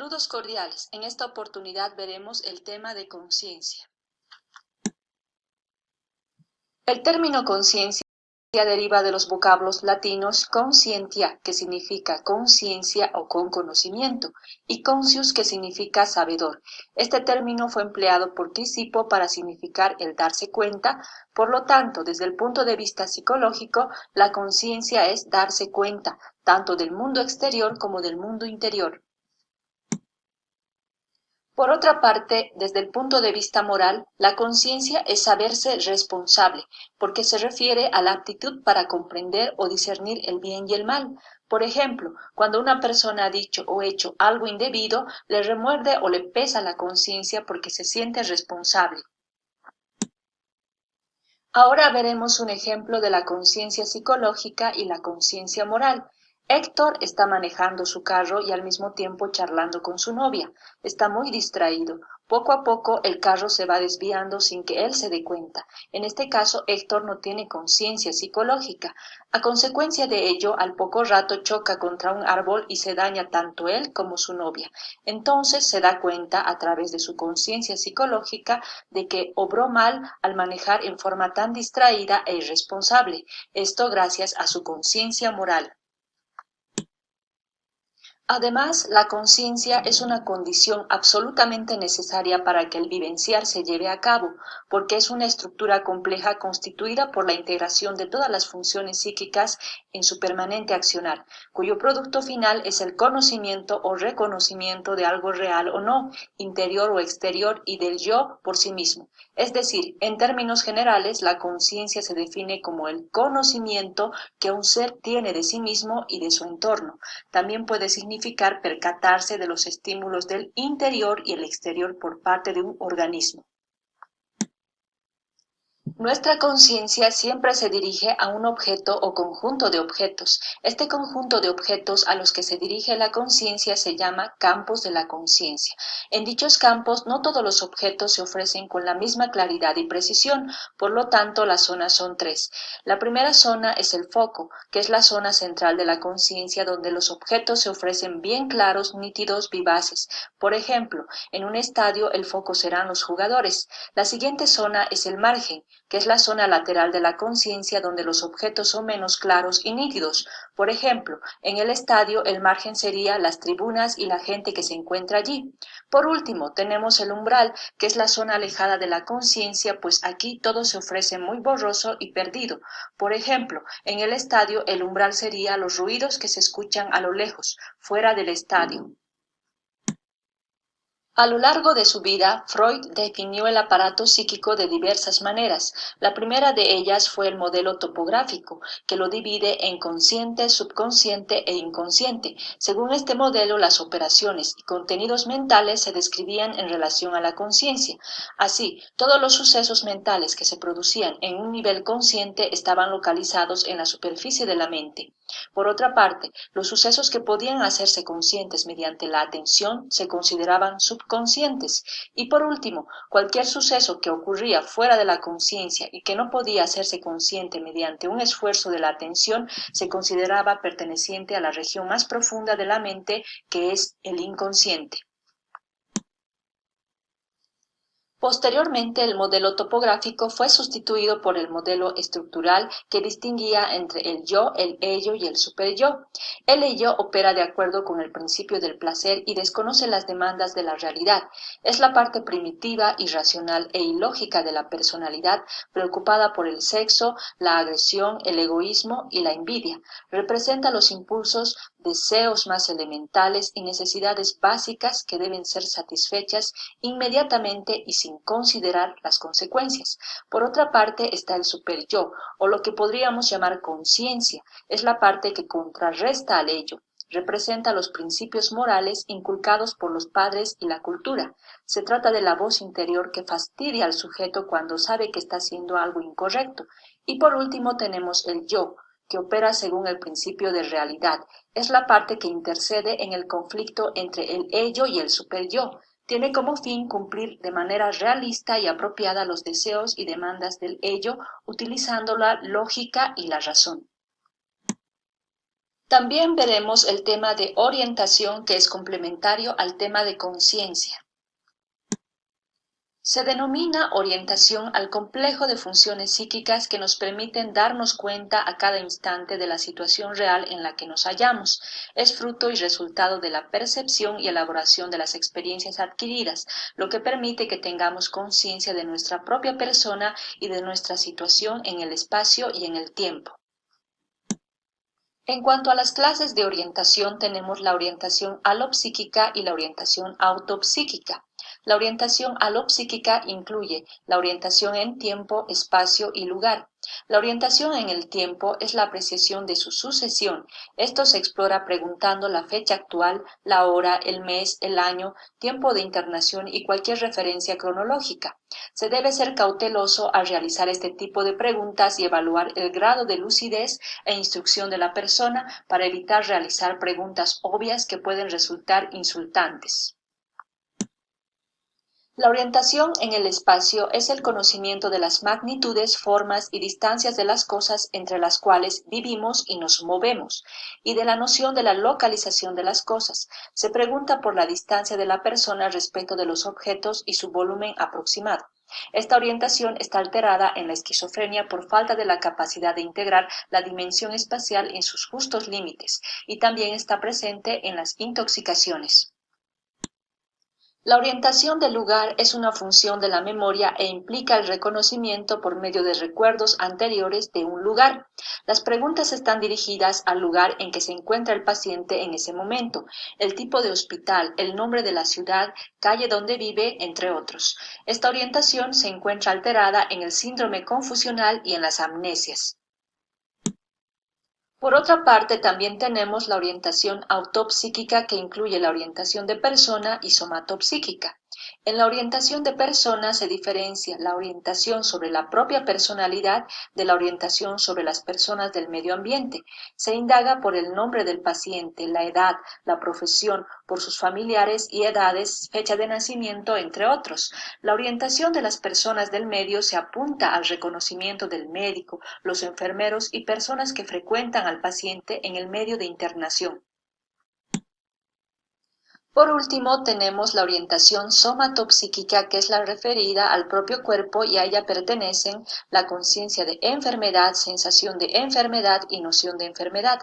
Saludos cordiales. En esta oportunidad veremos el tema de conciencia. El término conciencia deriva de los vocablos latinos conscientia, que significa conciencia o con conocimiento, y conscius, que significa sabedor. Este término fue empleado por Crisipo para significar el darse cuenta. Por lo tanto, desde el punto de vista psicológico, la conciencia es darse cuenta, tanto del mundo exterior como del mundo interior. Por otra parte, desde el punto de vista moral, la conciencia es saberse responsable, porque se refiere a la aptitud para comprender o discernir el bien y el mal. Por ejemplo, cuando una persona ha dicho o hecho algo indebido, le remuerde o le pesa la conciencia porque se siente responsable. Ahora veremos un ejemplo de la conciencia psicológica y la conciencia moral. Héctor está manejando su carro y al mismo tiempo charlando con su novia. Está muy distraído. Poco a poco el carro se va desviando sin que él se dé cuenta. En este caso, Héctor no tiene conciencia psicológica. A consecuencia de ello, al poco rato choca contra un árbol y se daña tanto él como su novia. Entonces se da cuenta, a través de su conciencia psicológica, de que obró mal al manejar en forma tan distraída e irresponsable. Esto gracias a su conciencia moral. Además, la conciencia es una condición absolutamente necesaria para que el vivenciar se lleve a cabo, porque es una estructura compleja constituida por la integración de todas las funciones psíquicas en su permanente accionar, cuyo producto final es el conocimiento o reconocimiento de algo real o no, interior o exterior, y del yo por sí mismo. Es decir, en términos generales, la conciencia se define como el conocimiento que un ser tiene de sí mismo y de su entorno. También puede significar percatarse de los estímulos del interior y el exterior por parte de un organismo. Nuestra conciencia siempre se dirige a un objeto o conjunto de objetos. Este conjunto de objetos a los que se dirige la conciencia se llama campos de la conciencia. En dichos campos no todos los objetos se ofrecen con la misma claridad y precisión, por lo tanto las zonas son tres. La primera zona es el foco, que es la zona central de la conciencia donde los objetos se ofrecen bien claros, nítidos, vivaces. Por ejemplo, en un estadio el foco serán los jugadores. La siguiente zona es el margen, que es la zona lateral de la conciencia donde los objetos son menos claros y nítidos. Por ejemplo, en el estadio el margen sería las tribunas y la gente que se encuentra allí. Por último, tenemos el umbral, que es la zona alejada de la conciencia, pues aquí todo se ofrece muy borroso y perdido. Por ejemplo, en el estadio el umbral sería los ruidos que se escuchan a lo lejos, fuera del estadio. A lo largo de su vida, Freud definió el aparato psíquico de diversas maneras. La primera de ellas fue el modelo topográfico, que lo divide en consciente, subconsciente e inconsciente. Según este modelo, las operaciones y contenidos mentales se describían en relación a la conciencia. Así, todos los sucesos mentales que se producían en un nivel consciente estaban localizados en la superficie de la mente. Por otra parte, los sucesos que podían hacerse conscientes mediante la atención se consideraban subconscientes. Y por último, cualquier suceso que ocurría fuera de la conciencia y que no podía hacerse consciente mediante un esfuerzo de la atención se consideraba perteneciente a la región más profunda de la mente, que es el inconsciente. Posteriormente, el modelo topográfico fue sustituido por el modelo estructural, que distinguía entre el yo, el ello y el superyo. El ello opera de acuerdo con el principio del placer y desconoce las demandas de la realidad. Es la parte primitiva, irracional e ilógica de la personalidad, preocupada por el sexo, la agresión, el egoísmo y la envidia. Representa los impulsos, deseos más elementales y necesidades básicas que deben ser satisfechas inmediatamente y sin considerar las consecuencias. Por otra parte está el superyo, o lo que podríamos llamar conciencia. Es la parte que contrarresta al ello. Representa los principios morales inculcados por los padres y la cultura. Se trata de la voz interior que fastidia al sujeto cuando sabe que está haciendo algo incorrecto. Y por último tenemos el yo, que opera según el principio de realidad. Es la parte que intercede en el conflicto entre el ello y el superyo. Tiene como fin cumplir de manera realista y apropiada los deseos y demandas del ello, utilizando la lógica y la razón. También veremos el tema de orientación, que es complementario al tema de conciencia. Se denomina orientación al complejo de funciones psíquicas que nos permiten darnos cuenta a cada instante de la situación real en la que nos hallamos. Es fruto y resultado de la percepción y elaboración de las experiencias adquiridas, lo que permite que tengamos conciencia de nuestra propia persona y de nuestra situación en el espacio y en el tiempo. En cuanto a las clases de orientación, tenemos la orientación alopsíquica y la orientación autopsíquica. La orientación alopsíquica incluye la orientación en tiempo, espacio y lugar. La orientación en el tiempo es la apreciación de su sucesión. Esto se explora preguntando la fecha actual, la hora, el mes, el año, tiempo de internación y cualquier referencia cronológica. Se debe ser cauteloso al realizar este tipo de preguntas y evaluar el grado de lucidez e instrucción de la persona para evitar realizar preguntas obvias que pueden resultar insultantes. La orientación en el espacio es el conocimiento de las magnitudes, formas y distancias de las cosas entre las cuales vivimos y nos movemos, y de la noción de la localización de las cosas. Se pregunta por la distancia de la persona respecto de los objetos y su volumen aproximado. Esta orientación está alterada en la esquizofrenia por falta de la capacidad de integrar la dimensión espacial en sus justos límites, y también está presente en las intoxicaciones. La orientación del lugar es una función de la memoria e implica el reconocimiento por medio de recuerdos anteriores de un lugar. Las preguntas están dirigidas al lugar en que se encuentra el paciente en ese momento, el tipo de hospital, el nombre de la ciudad, calle donde vive, entre otros. Esta orientación se encuentra alterada en el síndrome confusional y en las amnesias. Por otra parte, también tenemos la orientación autopsíquica, que incluye la orientación de persona y somatopsíquica. En la orientación de persona se diferencia la orientación sobre la propia personalidad de la orientación sobre las personas del medio ambiente. Se indaga por el nombre del paciente, la edad, la profesión, por sus familiares y edades, fecha de nacimiento, entre otros. La orientación de las personas del medio se apunta al reconocimiento del médico, los enfermeros y personas que frecuentan al paciente en el medio de internación. Por último, tenemos la orientación somatopsíquica, que es la referida al propio cuerpo, y a ella pertenecen la conciencia de enfermedad, sensación de enfermedad y noción de enfermedad.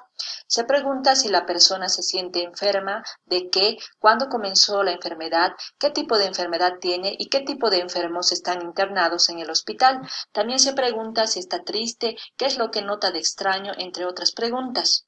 Se pregunta si la persona se siente enferma, de qué, cuándo comenzó la enfermedad, qué tipo de enfermedad tiene y qué tipo de enfermos están internados en el hospital. También se pregunta si está triste, qué es lo que nota de extraño, entre otras preguntas.